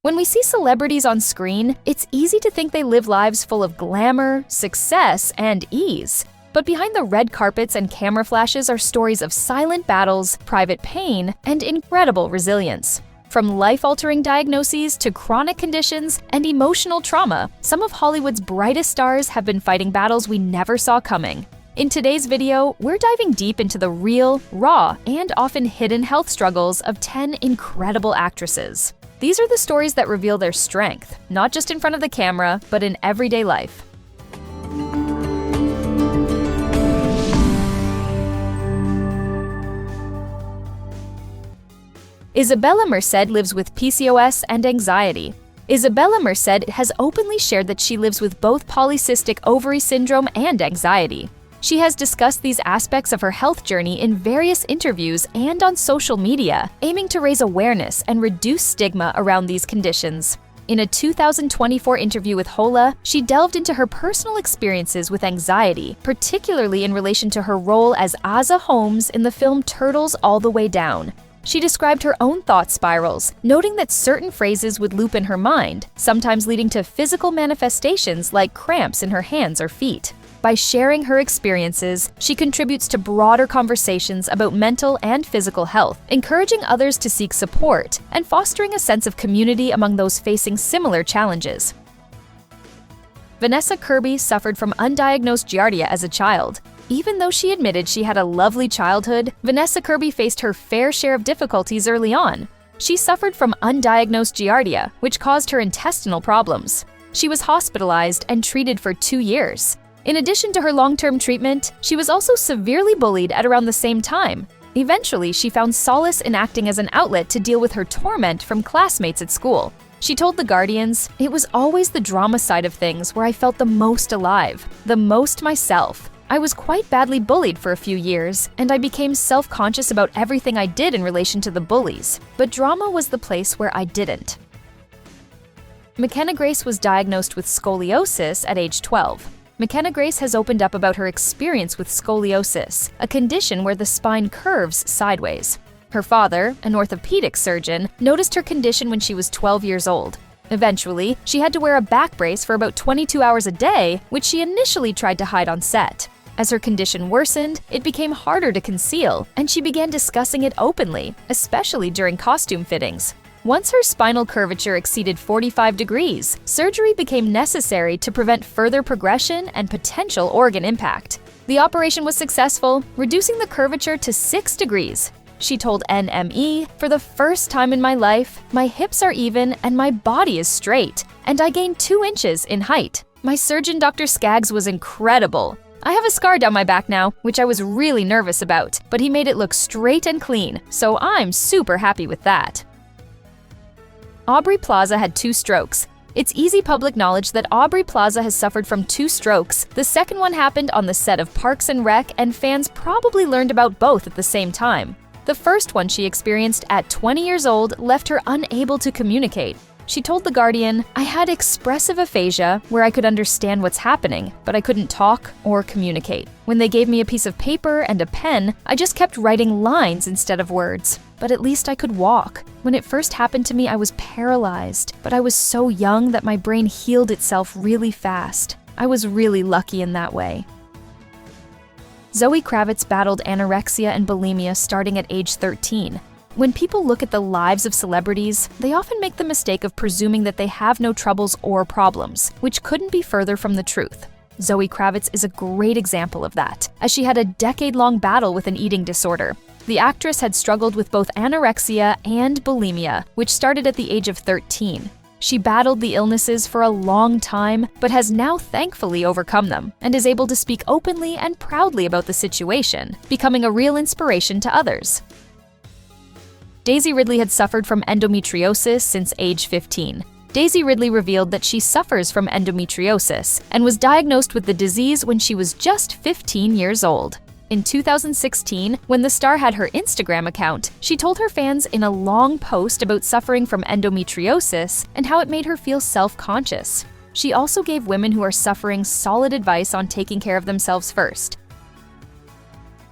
When we see celebrities on screen, it's easy to think they live lives full of glamour, success, and ease. But behind the red carpets and camera flashes are stories of silent battles, private pain, and incredible resilience. From life-altering diagnoses to chronic conditions and emotional trauma, some of Hollywood's brightest stars have been fighting battles we never saw coming. In today's video, we're diving deep into the real, raw, and often hidden health struggles of 10 incredible actresses. These are the stories that reveal their strength, not just in front of the camera, but in everyday life. Isabella Merced lives with PCOS and anxiety. Isabella Merced has openly shared that she lives with both polycystic ovary syndrome and anxiety. She has discussed these aspects of her health journey in various interviews and on social media, aiming to raise awareness and reduce stigma around these conditions. In a 2024 interview with Hola, she delved into her personal experiences with anxiety, particularly in relation to her role as Aza Holmes in the film Turtles All the Way Down. She described her own thought spirals, noting that certain phrases would loop in her mind, sometimes leading to physical manifestations like cramps in her hands or feet. By sharing her experiences, she contributes to broader conversations about mental and physical health, encouraging others to seek support and fostering a sense of community among those facing similar challenges. Vanessa Kirby suffered from undiagnosed giardia as a child. Even though she admitted she had a lovely childhood, Vanessa Kirby faced her fair share of difficulties early on. She suffered from undiagnosed giardia, which caused her intestinal problems. She was hospitalized and treated for 2 years. In addition to her long-term treatment, she was also severely bullied at around the same time. Eventually, she found solace in acting as an outlet to deal with her torment from classmates at school. She told The Guardians, "It was always the drama side of things where I felt the most alive, the most myself. I was quite badly bullied for a few years, and I became self-conscious about everything I did in relation to the bullies. But drama was the place where I didn't." McKenna Grace was diagnosed with scoliosis at age 12. McKenna Grace has opened up about her experience with scoliosis, a condition where the spine curves sideways. Her father, an orthopedic surgeon, noticed her condition when she was 12 years old. Eventually, she had to wear a back brace for about 22 hours a day, which she initially tried to hide on set. As her condition worsened, it became harder to conceal, and she began discussing it openly, especially during costume fittings. Once her spinal curvature exceeded 45 degrees, surgery became necessary to prevent further progression and potential organ impact. The operation was successful, reducing the curvature to 6 degrees. She told NME, "For the first time in my life, my hips are even and my body is straight, and I gained 2 inches in height. My surgeon, Dr. Skaggs, was incredible. I have a scar down my back now, which I was really nervous about, but he made it look straight and clean, so I'm super happy with that." Aubrey Plaza had 2 strokes. It's easy public knowledge that Aubrey Plaza has suffered from 2 strokes. The second one happened on the set of Parks and Rec, and fans probably learned about both at the same time. The first one she experienced at 20 years old left her unable to communicate. She told The Guardian, "I had expressive aphasia, where I could understand what's happening, but I couldn't talk or communicate. When they gave me a piece of paper and a pen, I just kept writing lines instead of words. But at least I could walk. When it first happened to me, I was paralyzed, but I was so young that my brain healed itself really fast. I was really lucky in that way." Zoe Kravitz battled anorexia and bulimia starting at age 13. When people look at the lives of celebrities, they often make the mistake of presuming that they have no troubles or problems, which couldn't be further from the truth. Zoe Kravitz is a great example of that, as she had a decade-long battle with an eating disorder. The actress had struggled with both anorexia and bulimia, which started at the age of 13. She battled the illnesses for a long time, but has now thankfully overcome them, and is able to speak openly and proudly about the situation, becoming a real inspiration to others. Daisy Ridley had suffered from endometriosis since age 15. Daisy Ridley revealed that she suffers from endometriosis and was diagnosed with the disease when she was just 15 years old. In 2016, when the star had her Instagram account, she told her fans in a long post about suffering from endometriosis and how it made her feel self-conscious. She also gave women who are suffering solid advice on taking care of themselves first.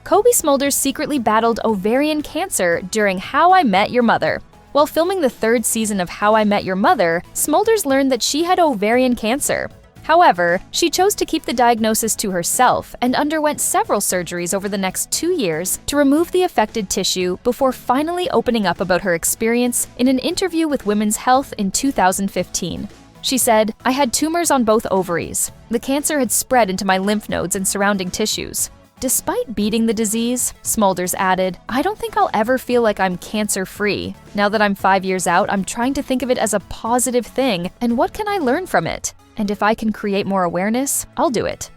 Cobie Smulders secretly battled ovarian cancer during How I Met Your Mother. While filming the third season of How I Met Your Mother, Smulders learned that she had ovarian cancer. However, she chose to keep the diagnosis to herself and underwent several surgeries over the next 2 years to remove the affected tissue before finally opening up about her experience in an interview with Women's Health in 2015. She said, "I had tumors on both ovaries. The cancer had spread into my lymph nodes and surrounding tissues. Despite beating the disease," Smulders added, "I don't think I'll ever feel like I'm cancer-free. Now that I'm 5 years out, I'm trying to think of it as a positive thing and what can I learn from it? And if I can create more awareness, I'll do it."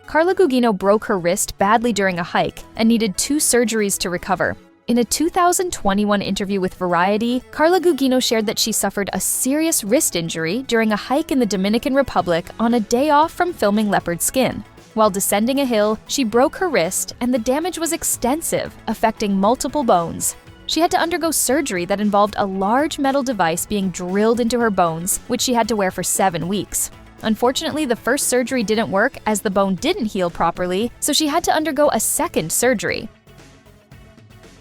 Carla Gugino broke her wrist badly during a hike and needed 2 surgeries to recover. In a 2021 interview with Variety, Carla Gugino shared that she suffered a serious wrist injury during a hike in the Dominican Republic on a day off from filming Leopard Skin. While descending a hill, she broke her wrist and the damage was extensive, affecting multiple bones. She had to undergo surgery that involved a large metal device being drilled into her bones, which she had to wear for 7 weeks. Unfortunately, the first surgery didn't work as the bone didn't heal properly, so she had to undergo a second surgery.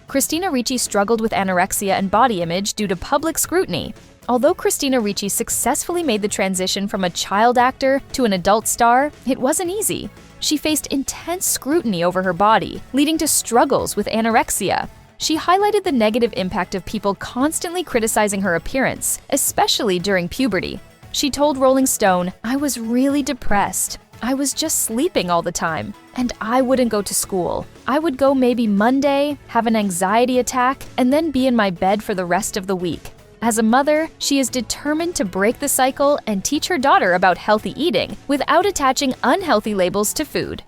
Christina Richi struggled with anorexia and body image due to public scrutiny. Although Christina Richi successfully made the transition from a child actor to an adult star, it wasn't easy. She faced intense scrutiny over her body, leading to struggles with anorexia. She highlighted the negative impact of people constantly criticizing her appearance, especially during puberty. She told Rolling Stone, "I was really depressed. I was just sleeping all the time, and I wouldn't go to school. I would go maybe Monday, have an anxiety attack, and then be in my bed for the rest of the week." As a mother, she is determined to break the cycle and teach her daughter about healthy eating without attaching unhealthy labels to food.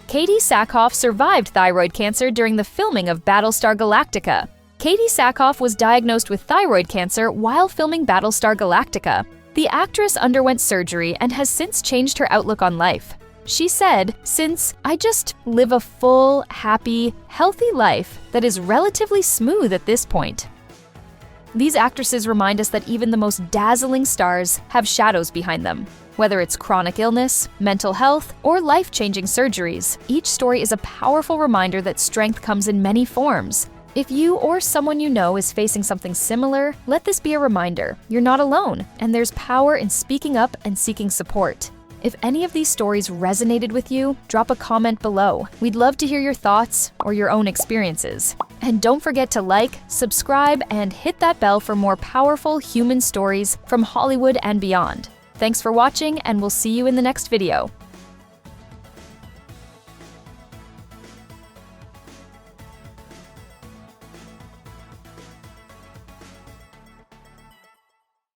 Katie Sackhoff survived thyroid cancer during the filming of Battlestar Galactica. Katie Sackhoff was diagnosed with thyroid cancer while filming Battlestar Galactica. The actress underwent surgery and has since changed her outlook on life. She said, "Since I just live a full, happy, healthy life that is relatively smooth at this point." These actresses remind us that even the most dazzling stars have shadows behind them. Whether it's chronic illness, mental health, or life-changing surgeries, each story is a powerful reminder that strength comes in many forms. If you or someone you know is facing something similar, let this be a reminder. You're not alone, and there's power in speaking up and seeking support. If any of these stories resonated with you, drop a comment below. We'd love to hear your thoughts or your own experiences. And don't forget to like, subscribe, and hit that bell for more powerful human stories from Hollywood and beyond. Thanks for watching, and we'll see you in the next video.